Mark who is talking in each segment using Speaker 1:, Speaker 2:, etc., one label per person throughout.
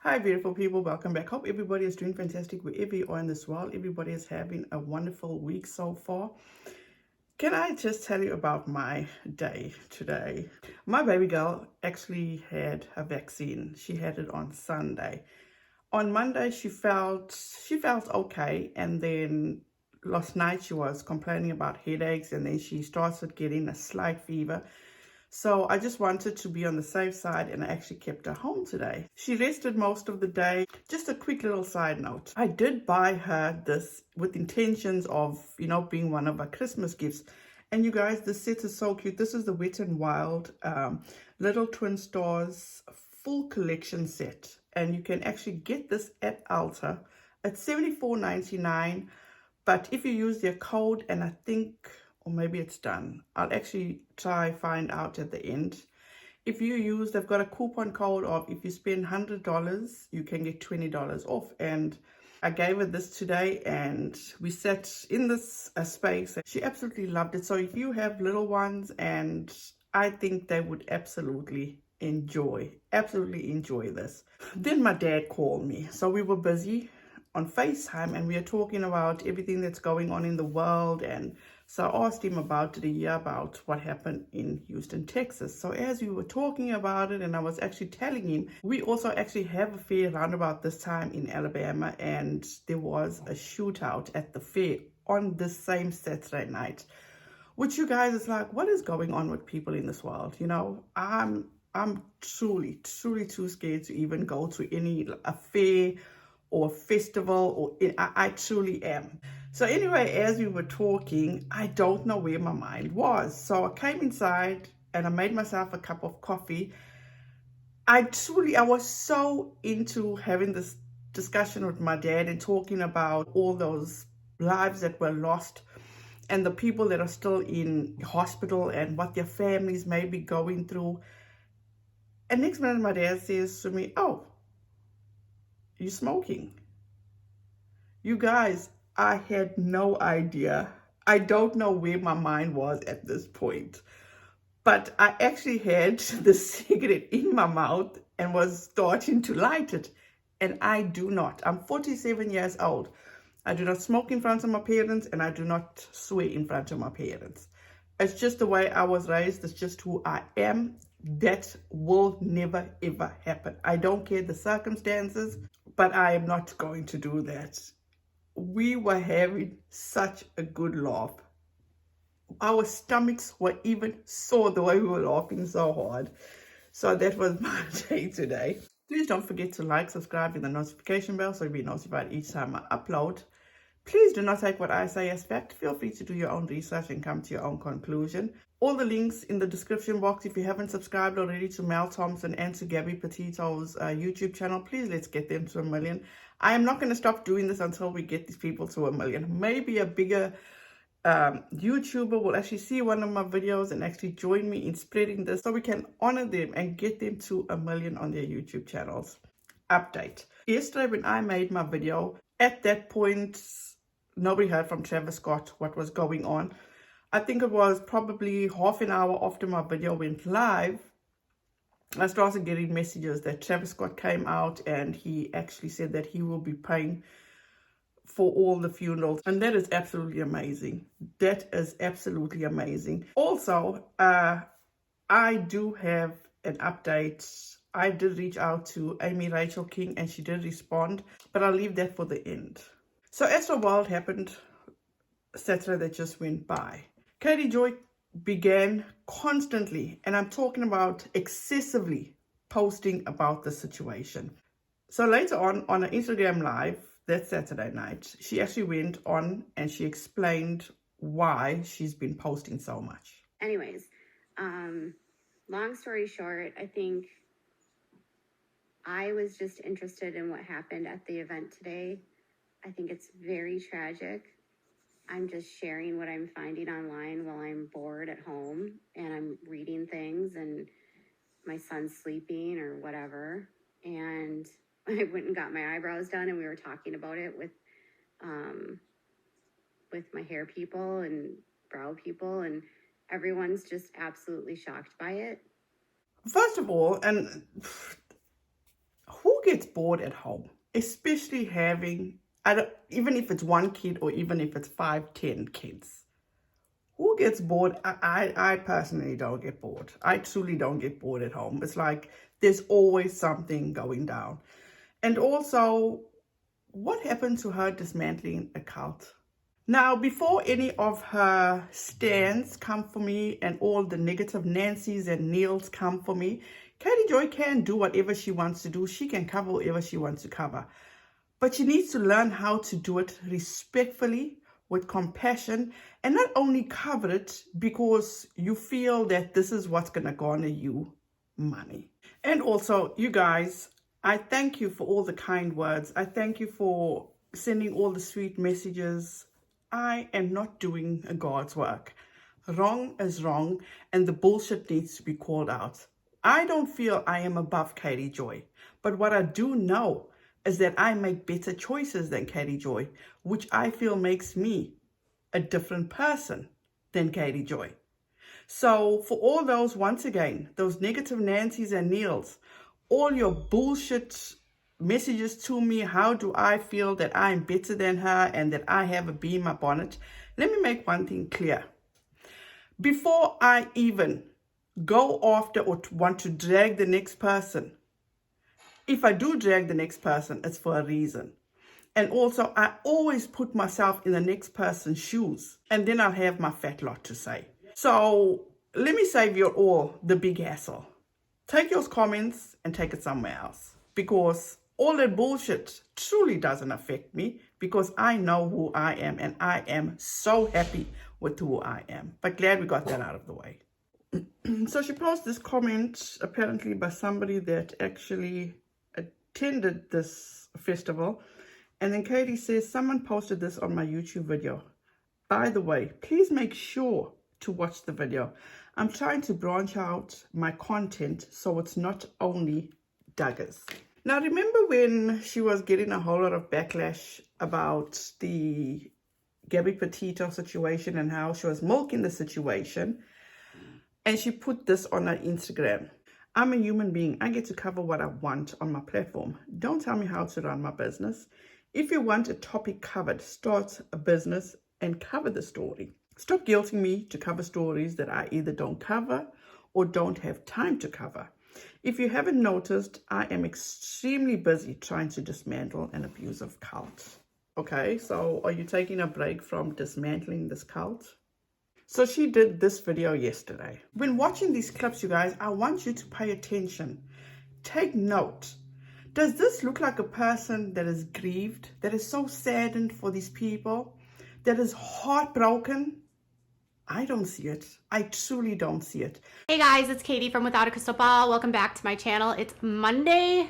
Speaker 1: Hi beautiful people, welcome back. Hope everybody is doing fantastic wherever you are in this world. Everybody is having a wonderful week so far. Can I just tell you about my day today? My baby girl actually had a vaccine. She had it on Sunday. On Monday she felt okay, and then last night she was complaining about headaches, and then she started getting a slight fever. So I just wanted to be on the safe side, and I actually kept her home today. She rested most of the day. Just a quick little side note. I did buy her this with intentions of, being one of her Christmas gifts. And you guys, this set is so cute. This is the Wet n Wild Little Twin Stars full collection set. And you can actually get this at Ulta. It's $74.99. But if you use their code, and I think, or maybe it's done, I'll actually try find out at the end. If you use, they've got a coupon code of, if you spend $100, you can get $20 off. And I gave her this today, and we sat in this space. She absolutely loved it. So if you have little ones, and I think they would absolutely enjoy this. Then my dad called me. So we were busy on FaceTime, and we are talking about everything that's going on in the world. And so I asked him about what happened in Houston, Texas. So as we were talking about it, and I was actually telling him, we also actually have a fair around about this time in Alabama, and there was a shootout at the fair on this same Saturday night, which, you guys, is like, what is going on with people in this world? I'm truly too scared to even go to a fair or festival, or I truly am. So anyway, as we were talking, I don't know where my mind was. So I came inside and I made myself a cup of coffee. I was so into having this discussion with my dad and talking about all those lives that were lost, and the people that are still in hospital, and what their families may be going through. And next minute my dad says to me, "Oh, you smoking?" You guys, I had no idea. I don't know where my mind was at this point. But I actually had the cigarette in my mouth and was starting to light it. And I do not. I'm 47 years old. I do not smoke in front of my parents, and I do not swear in front of my parents. It's just the way I was raised. It's just who I am. That will never, ever happen. I don't care the circumstances, but I am not going to do that. We were having such a good laugh. Our stomachs were even sore the way we were laughing so hard. So that was my day today. Please don't forget to like, subscribe, and the notification bell so you'll be notified each time I upload. Please do not take what I say as fact. Feel free to do your own research and come to your own conclusion. All the links in the description box. If you haven't subscribed already to Mel Thompson and to Gabby PETITO's YouTube channel, please let's get them to 1 million. I am not going to stop doing this until we get these people to 1 million. Maybe a bigger YouTuber will actually see one of my videos and actually join me in spreading this, so we can honor them and get them to 1 million on their YouTube channels. Update. Yesterday when I made my video, at that point, nobody heard from Travis Scott what was going on. I think it was probably half an hour after my video went live, I started getting messages that Travis Scott came out and he actually said that he will be paying for all the funerals. And that is absolutely amazing. That is absolutely amazing. Also, I do have an update. I did reach out to Amy Rachelle King and she did respond, but I'll leave that for the end. So ASTROWORLD happened Saturday that just went by. Katie Joy began constantly, and I'm talking about excessively, posting about the situation. So later on an Instagram live that Saturday night, she actually went on and she explained why she's been posting so much.
Speaker 2: Anyways, long story short, I think I was just interested in what happened at the event today. I think it's very tragic. I'm just sharing what I'm finding online while I'm bored at home and I'm reading things and my son's sleeping or whatever. And I went and got my eyebrows done and we were talking about it with my hair people and brow people, and everyone's just absolutely shocked by it.
Speaker 1: First of all, and who gets bored at home, especially having, even if it's one kid or even if it's 5, 10 kids? Who gets bored? I personally don't get bored. I truly don't get bored at home. It's like there's always something going down. And also, what happened to her dismantling a cult? Now, before any of her stands come for me and all the negative Nancys and Neils come for me, Katie Joy can do whatever she wants to do. She can cover whatever she wants to cover. But she needs to learn how to do it respectfully, with compassion, and not only cover it because you feel that this is what's going to garner you money. And also, you guys, I thank you for all the kind words. I thank you for sending all the sweet messages. I am not doing God's work. Wrong is wrong, and the bullshit needs to be called out. I don't feel I am above Katie Joy, but what I do know is that I make better choices than Katie Joy, which I feel makes me a different person than Katie Joy. So for all those, once again, those negative Nancys and Neils, all your bullshit messages to me, how do I feel that I'm better than her and that I have a beam up on it? Let me make one thing clear. Before I even go after or want to drag the next person, if I do drag the next person, it's for a reason. And also, I always put myself in the next person's shoes, and then I'll have my fat lot to say. So let me save you all the big hassle. Take your comments and take it somewhere else, because all that bullshit truly doesn't affect me, because I know who I am and I am so happy with who I am. But glad we got that out of the way. So she posted this comment apparently by somebody that actually attended this festival. And then Katie says, someone posted this on my YouTube video. By the way, please make sure to watch the video. I'm trying to branch out my content so it's not only daggers. Now, remember when she was getting a whole lot of backlash about the GABBY PETITO situation and how she was milking the situation? And she put this on her Instagram. I'm a human being. I get to cover what I want on my platform. Don't tell me how to run my business. If you want a topic covered, start a business and cover the story. Stop guilting me to cover stories that I either don't cover or don't have time to cover. If you haven't noticed, I am extremely busy trying to dismantle an abusive cult. Okay, so are you taking a break from dismantling this cult? So she did this video yesterday. When watching these clips, you guys, I want you to pay attention. Take note. Does this look like a person that is grieved, that is so saddened for these people, that is heartbroken? I don't see it. I truly don't see it.
Speaker 3: Hey guys, it's Katie from Without a Crystal Ball. Welcome back to my channel. It's Monday,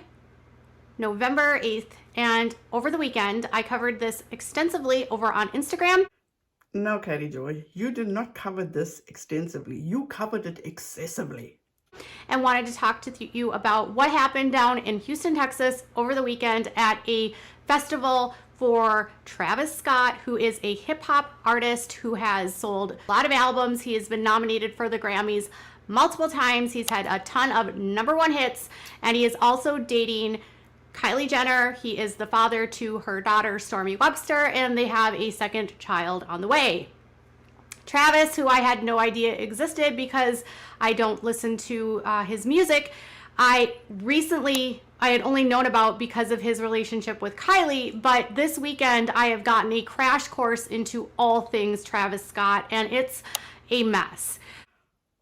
Speaker 3: November 8th, and over the weekend, I covered this extensively over on Instagram.
Speaker 1: No, Katie Joy, you did not cover this extensively. You covered it excessively.
Speaker 3: And wanted to talk to you about what happened down in Houston, Texas over the weekend at a festival for Travis Scott, who is a hip-hop artist who has sold a lot of albums. He has been nominated for the Grammys multiple times. He's had a ton of #1 hits, and he is also dating Kylie Jenner. He is the father to her daughter, Stormy Webster, and they have a second child on the way. Travis, who I had no idea existed because I don't listen to his music, I had only known about because of his relationship with Kylie, but this weekend I have gotten a crash course into all things Travis Scott, and it's a mess.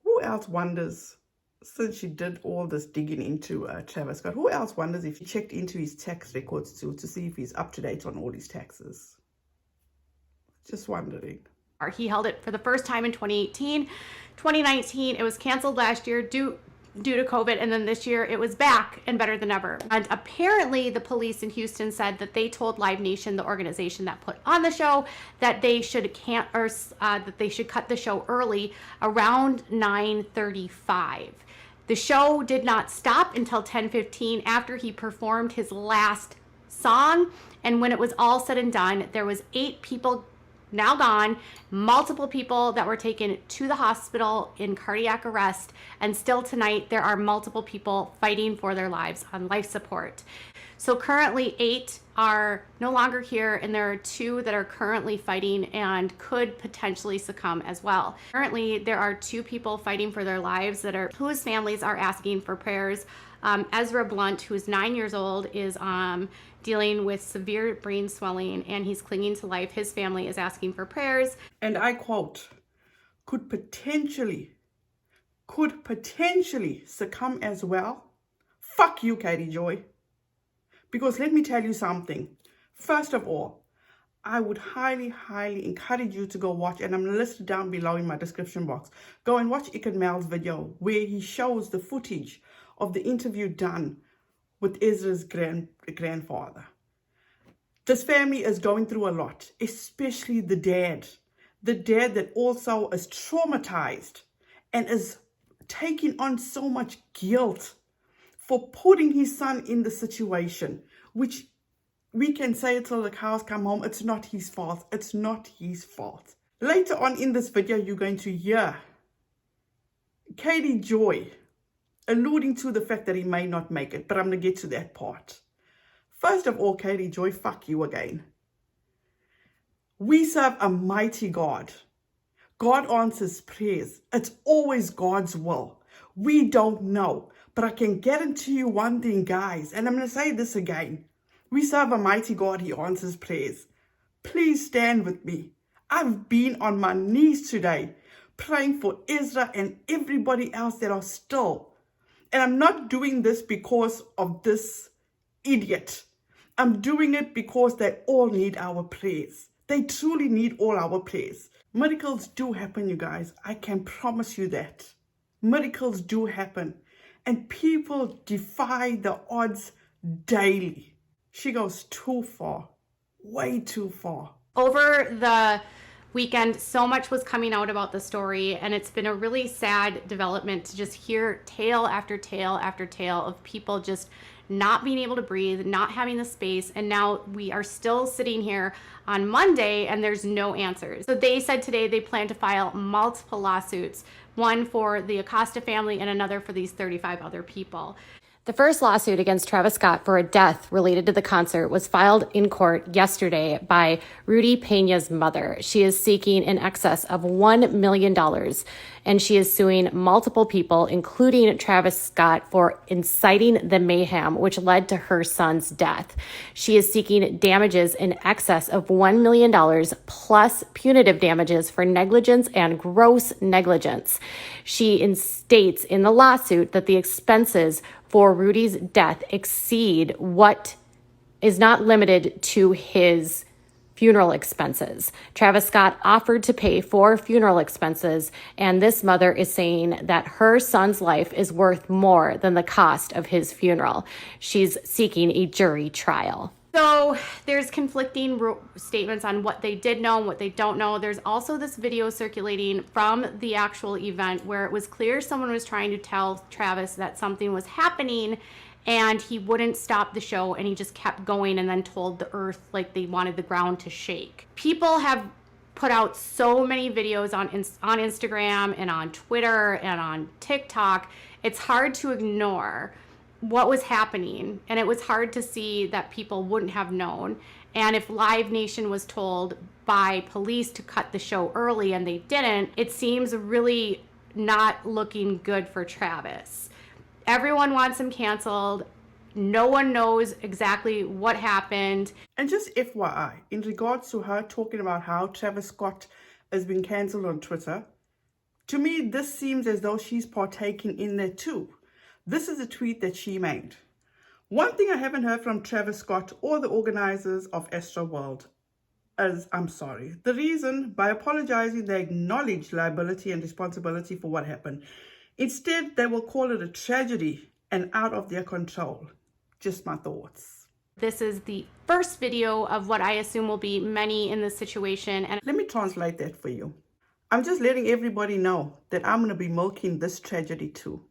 Speaker 1: Who else wonders, since she did all this digging into Travis Scott, who else wonders if she checked into his tax records too, to see if he's up to date on all his taxes? Just wondering.
Speaker 3: He held it for the first time in 2018. 2019, it was canceled last year due to COVID, and then this year it was back and better than ever. And apparently the police in Houston said that they told Live Nation, the organization that put on the show, that they should cut the show early around 9:35. The show did not stop until 10:15 after he performed his last song, and when it was all said and done, there was 8 people now gone, multiple people that were taken to the hospital in cardiac arrest, and still tonight there are multiple people fighting for their lives on life support. So currently 8 are no longer here, and there are 2 that are currently fighting and could potentially succumb as well. Currently, there are 2 people fighting for their lives whose families are asking for prayers. EZRA Blunt, who's 9 years old, is dealing with severe brain swelling, and he's clinging to life. His family is asking for prayers.
Speaker 1: And I quote, could potentially succumb as well. Fuck you, Katie Joy. Because let me tell you something. First of all, I would highly encourage you to go watch, and I'm listed down below in my description box. Go and watch iCkEdMeL's video where he shows the footage of the interview done with EZRA's grandfather. This family is going through a lot, especially the dad. The dad that also is traumatized and is taking on so much guilt for putting his son in the situation, which we can say it till the cows come home. It's not his fault. It's not his fault. Later on in this video, you're going to hear Katie Joy alluding to the fact that he may not make it, but I'm going to get to that part. First of all, Katie Joy, fuck you again. We serve a mighty God. God answers prayers. It's always God's will. We don't know. But I can guarantee you one thing, guys, and I'm going to say this again. We serve a mighty God. He answers prayers. Please stand with me. I've been on my knees today praying for EZRA and everybody else that are still. And I'm not doing this because of this idiot. I'm doing it because they all need our prayers. They truly need all our prayers. Miracles do happen, you guys. I can promise you that. Miracles do happen. And people defy the odds daily. She goes too far, way too far.
Speaker 3: Over the weekend, so much was coming out about the story, and it's been a really sad development to just hear tale after tale after tale of people just not being able to breathe, not having the space, and now we are still sitting here on Monday and there's no answers. So they said today they plan to file multiple lawsuits, one for the Acosta family and another for these 35 other people. The first lawsuit against Travis Scott for a death related to the concert was filed in court yesterday by Rudy Pena's mother. She is seeking in excess of $1 million, and she is suing multiple people, including Travis Scott, for inciting the mayhem which led to her son's death. She is seeking damages in excess of $1 million plus punitive damages for negligence and gross negligence. She states in the lawsuit that the expenses for Rudy's death exceed what is not limited to his funeral expenses. Travis Scott offered to pay for funeral expenses, and this mother is saying that her son's life is worth more than the cost of his funeral. She's seeking a jury trial. So there's conflicting statements on what they did know and what they don't know. There's also this video circulating from the actual event where it was clear someone was trying to tell Travis that something was happening, and he wouldn't stop the show, and he just kept going and then told the earth like they wanted the ground to shake. People have put out so many videos on Instagram and on Twitter and on TikTok. It's hard to ignore what was happening, and it was hard to see that people wouldn't have known. And if Live Nation was told by police to cut the show early and they didn't, it seems really not looking good for Travis. Everyone wants him canceled. No one knows exactly what happened.
Speaker 1: And just FYI, in regards to her talking about how Travis Scott has been cancelled on Twitter, to me this seems as though she's partaking in that too. This is a tweet that she made. One thing I haven't heard from Travis Scott or the organizers of ASTROWORLD is I'm sorry. The reason, by apologizing, they acknowledge liability and responsibility for what happened. Instead, they will call it a tragedy and out of their control. Just my thoughts.
Speaker 3: This is the first video of what I assume will be many in this situation. And
Speaker 1: let me translate that for you. I'm just letting everybody know that I'm going to be milking this tragedy too.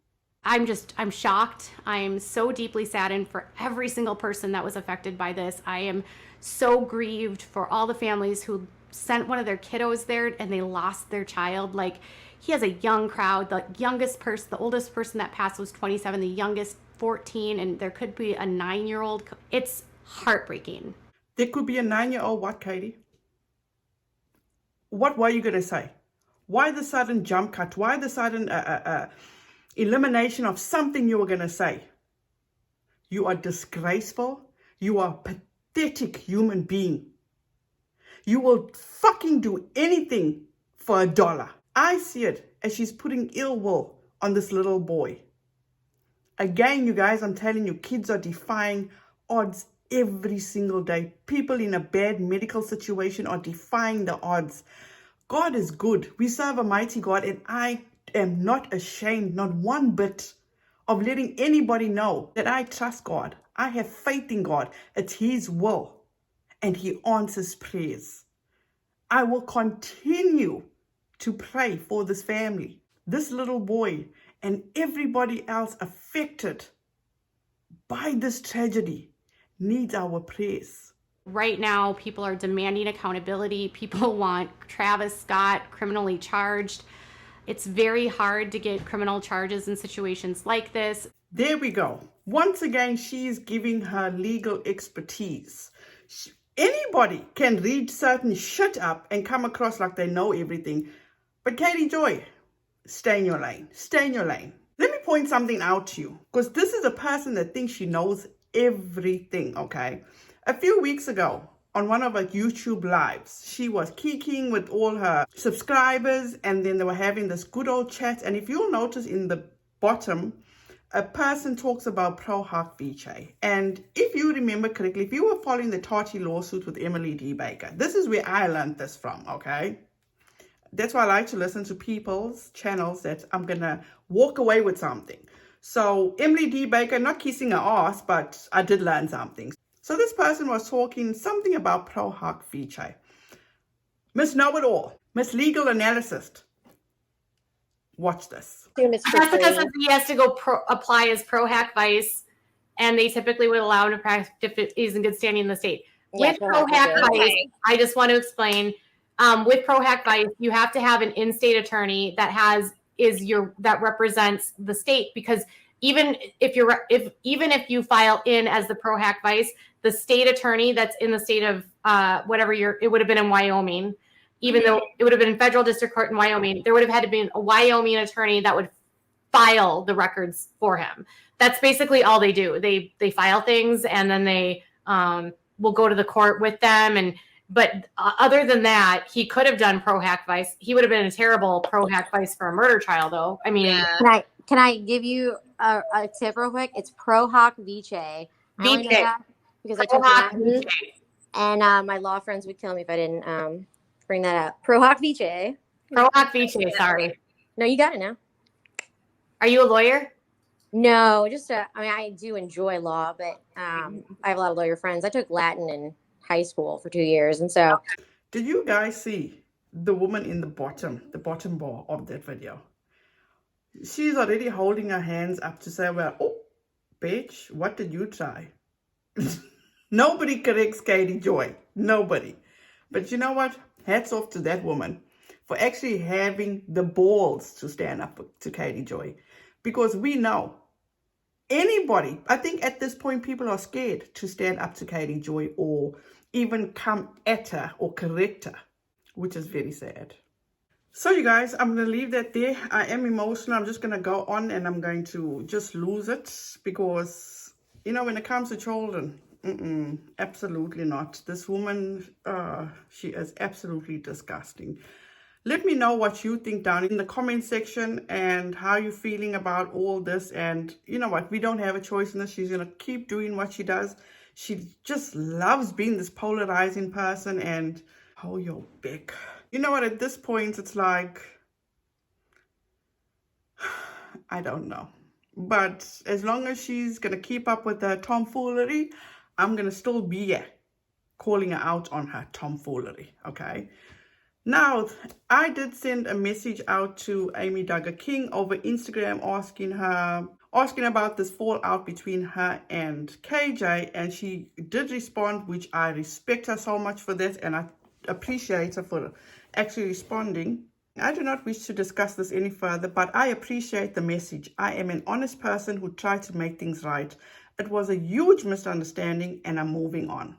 Speaker 3: I'm shocked. I'm so deeply saddened for every single person that was affected by this. I am so grieved for all the families who sent one of their kiddos there and they lost their child. Like, he has a young crowd. The youngest person, the oldest person that passed was 27. The youngest 14, and there could be a 9-year-old. It's heartbreaking.
Speaker 1: There could be a 9-year-old, what, Katie? What were you going to say? Why the sudden jump cut? Why the sudden elimination of something you were going to say? You are disgraceful. You are a pathetic human being. You will fucking do anything for $1. I see it as she's putting ill will on this little boy. Again, you guys, I'm telling you, kids are defying odds every single day. People in a bad medical situation are defying the odds. God is good. We serve a mighty God, and I am not ashamed, not one bit, of letting anybody know that I trust God. I have faith in God. It's His will, and He answers prayers. I will continue to pray for this family, this little boy, and everybody else affected by this tragedy needs our prayers.
Speaker 3: Right now, people are demanding accountability. People want Travis Scott criminally charged. It's very hard to get criminal charges in situations like this.
Speaker 1: There we go. Once again, she's giving her legal expertise. Anybody can read certain shit up and come across like they know everything. But Katie Joy, stay in your lane. Stay in your lane. Let me point something out to you, because this is a person that thinks she knows everything, okay? A few weeks ago, on one of her YouTube lives, she was kikiing with all her subscribers, and then they were having this good old chat. And if you'll notice in the bottom, a person talks about Pro Hoc Vice. And if you remember correctly, if you were following the Tati lawsuit with Emily D. Baker, this is where I learned this from, okay? That's why I like to listen to people's channels that I'm going to walk away with something. So Emily D. Baker, not kissing her ass, but I did learn something. So this person was talking something about Pro Hoc Vice. Miss Know-It-All, Miss Legal Analyst. Watch this.
Speaker 3: That's because he has to go apply as Pro Hoc Vice, and they typically would allow him to practice if he's in good standing in the state.
Speaker 4: Yeah,
Speaker 3: with Pro Hoc Vice, I just want to explain. With Pro Hoc Vice, you have to have an in-state attorney that represents the state, because even if you file in as the Pro Hoc Vice, the state attorney that's in the state of it would have been in Wyoming, even though it would have been in federal district court in Wyoming, there would have had to be a Wyoming attorney that would file the records for him. That's basically all they do. They file things, and then they will go to the court with them. But other than that, he could have done Pro Hoc Vice. He would have been a terrible Pro Hoc Vice for a murder trial, though. I mean,
Speaker 4: yeah. Can I give you a tip real quick? It's Pro Hoc Vice. I only know that because I took Latin, and my law friends would kill me if I didn't bring that up. Pro Hoc Vice.
Speaker 3: Pro Hoc Vice. Sorry.
Speaker 4: No, you got it now.
Speaker 3: Are you a lawyer?
Speaker 4: No, just I do enjoy law, but I have a lot of lawyer friends. I took Latin in high school for 2 years, and so.
Speaker 1: Did you guys see the woman in the bottom bar of that video? She's already holding her hands up to say, well, oh, bitch, what did you try? Nobody corrects Katie Joy. Nobody. But you know what? Hats off to that woman for actually having the balls to stand up to Katie Joy. Because we know anybody, I think at this point, people are scared to stand up to Katie Joy or even come at her or correct her, which is very sad. So you guys, I'm going to leave that there. I am emotional. I'm just going to go on and I'm going to just lose it because, you know, when it comes to children, absolutely not. This woman, she is absolutely disgusting. Let me know what you think down in the comment section and how you're feeling about all this. And you know what? We don't have a choice in this. She's going to keep doing what she does. She just loves being this polarizing person and hold your back. You know what? At this point, it's like, I don't know. But as long as she's going to keep up with her tomfoolery, I'm going to still be here calling her out on her tomfoolery, okay? Now, I did send a message out to Amy Rachelle King over Instagram asking about this fallout between her and KJ, and she did respond, which I respect her so much for this, and I appreciate her for actually responding. I do not wish to discuss this any further, but I appreciate the message. I am an honest person who tried to make things right. It was a huge misunderstanding and I'm moving on.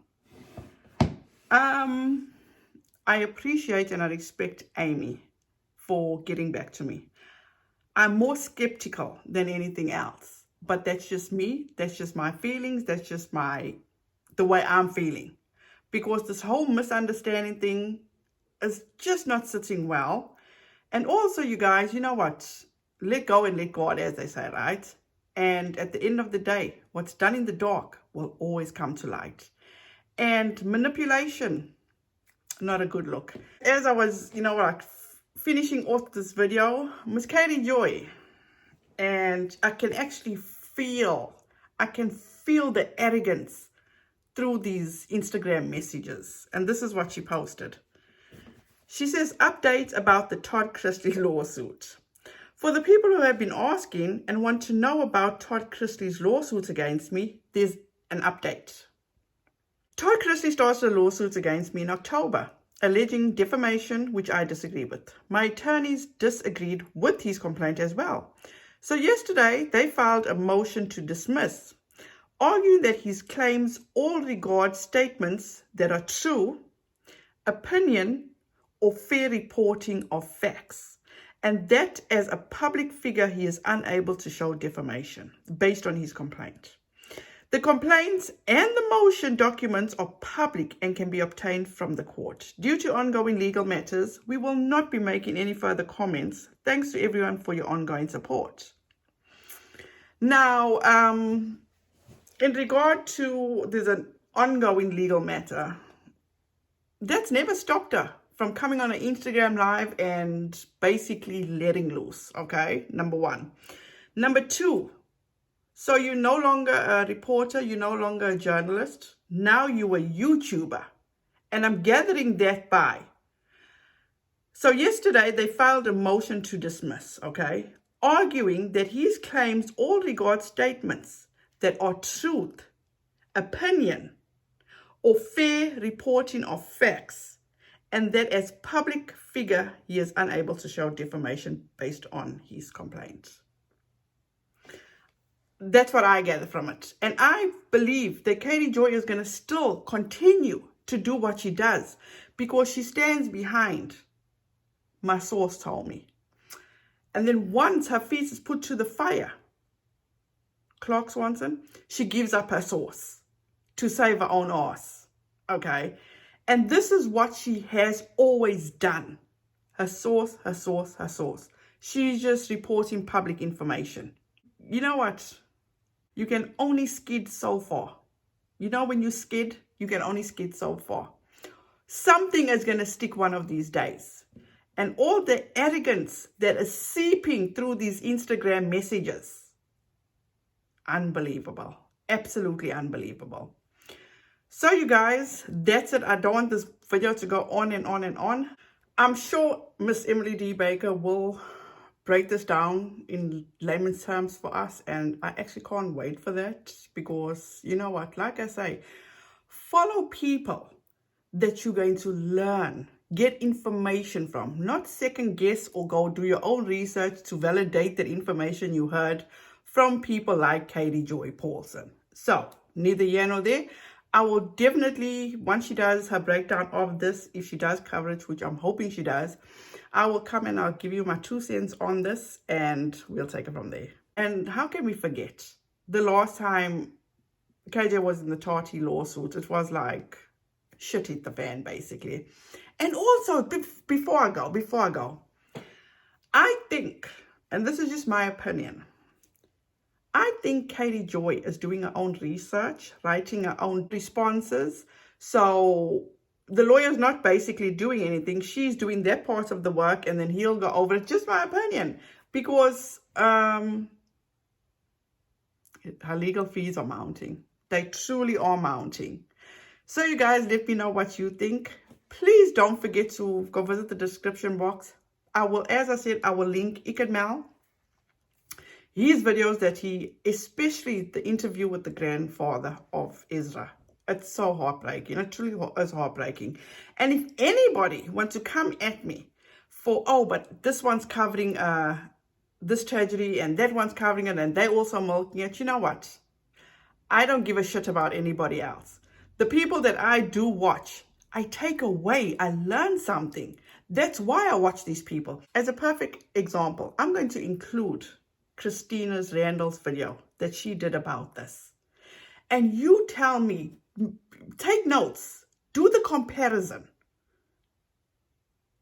Speaker 1: I appreciate and I respect Amy for getting back to me. I'm more skeptical than anything else, but that's just me. That's just my feelings. That's just the way I'm feeling, because this whole misunderstanding thing is just not sitting well. And also, you guys, you know what? Let go and let God, as they say, right? And at the end of the day, what's done in the dark will always come to light. And manipulation, not a good look. As I was, finishing off this video, Miss Katie Joy, and I can actually feel the arrogance through these Instagram messages. And this is what she posted. She says, update about the Todd Chrisley lawsuit. For the people who have been asking and want to know about Todd Chrisley's lawsuit against me, there's an update. Todd Chrisley started a lawsuit against me in October, alleging defamation, which I disagree with. My attorneys disagreed with his complaint as well. So yesterday, they filed a motion to dismiss, arguing that his claims all regard statements that are true, opinion, or fair reporting of facts, and that as a public figure, he is unable to show defamation based on his complaint. The complaints and the motion documents are public and can be obtained from the court. Due to ongoing legal matters, we will not be making any further comments. Thanks to everyone for your ongoing support. Now, in regard to there's an ongoing legal matter, that's never stopped her from coming on an Instagram live and basically letting loose, okay? Number one. Number two, so you're no longer a reporter, you're no longer a journalist. Now you're a YouTuber. And I'm gathering that by. So yesterday they filed a motion to dismiss, okay? Arguing that his claims all regard statements that are truth, opinion, or fair reporting of facts, and that as public figure, he is unable to show defamation based on his complaint. That's what I gather from it. And I believe that Katie Joy is going to still continue to do what she does because she stands behind, my source told me. And then once her feet is put to the fire, Clark Swanson, she gives up her source to save her own ass. Okay? And this is what she has always done. Her source, her source, her source. She's just reporting public information. You know what? You can only skid so far. You know when you skid, you can only skid so far. Something is going to stick one of these days. And all the arrogance that is seeping through these Instagram messages. Unbelievable. Absolutely unbelievable. So you guys, that's it. I don't want this video to go on and on and on. I'm sure Miss Emily D. Baker will break this down in layman's terms for us, and I actually can't wait for that because you know what, like I say, follow people that you're going to learn, get information from, not second guess or go do your own research to validate that information you heard from people like Katie Joy Paulson. So neither here nor there. I will definitely, once she does her breakdown of this, if she does coverage, which I'm hoping she does, I will come and I'll give you my 2 cents on this and we'll take it from there. And how can we forget? The last time KJ was in the Tati lawsuit, it was like shit hit the fan basically. And also, before I go, I think, and this is just my opinion, I think Katie Joy is doing her own research, writing her own responses. So the lawyer's not basically doing anything. She's doing that part of the work and then he'll go over it. Just my opinion. Because her legal fees are mounting. They truly are mounting. So you guys, let me know what you think. Please don't forget to go visit the description box. I will, as I said, I will link iCkEdMeL. His videos that he, especially the interview with the grandfather of EZRA. It's so heartbreaking. It truly is heartbreaking. And if anybody wants to come at me for, oh, but this one's covering this tragedy and that one's covering it and they're also milking it. You know what? I don't give a shit about anybody else. The people that I do watch, I take away, I learn something. That's why I watch these people. As a perfect example, I'm going to include Christina's Randall's video that she did about this. And you tell me, take notes, do the comparison.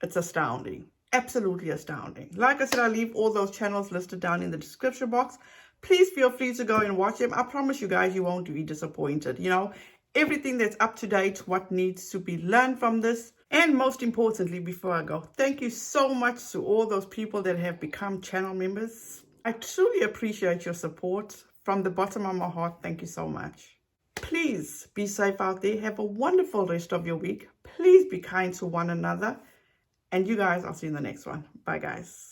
Speaker 1: It's astounding, absolutely astounding. Like I said, I'll leave all those channels listed down in the description box. Please feel free to go and watch them. I promise you guys, you won't be disappointed. You know, everything that's up to date, what needs to be learned from this. And most importantly, before I go, thank you so much to all those people that have become channel members. I truly appreciate your support. From the bottom of my heart, thank you so much. Please be safe out there. Have a wonderful rest of your week. Please be kind to one another. And you guys, I'll see you in the next one. Bye, guys.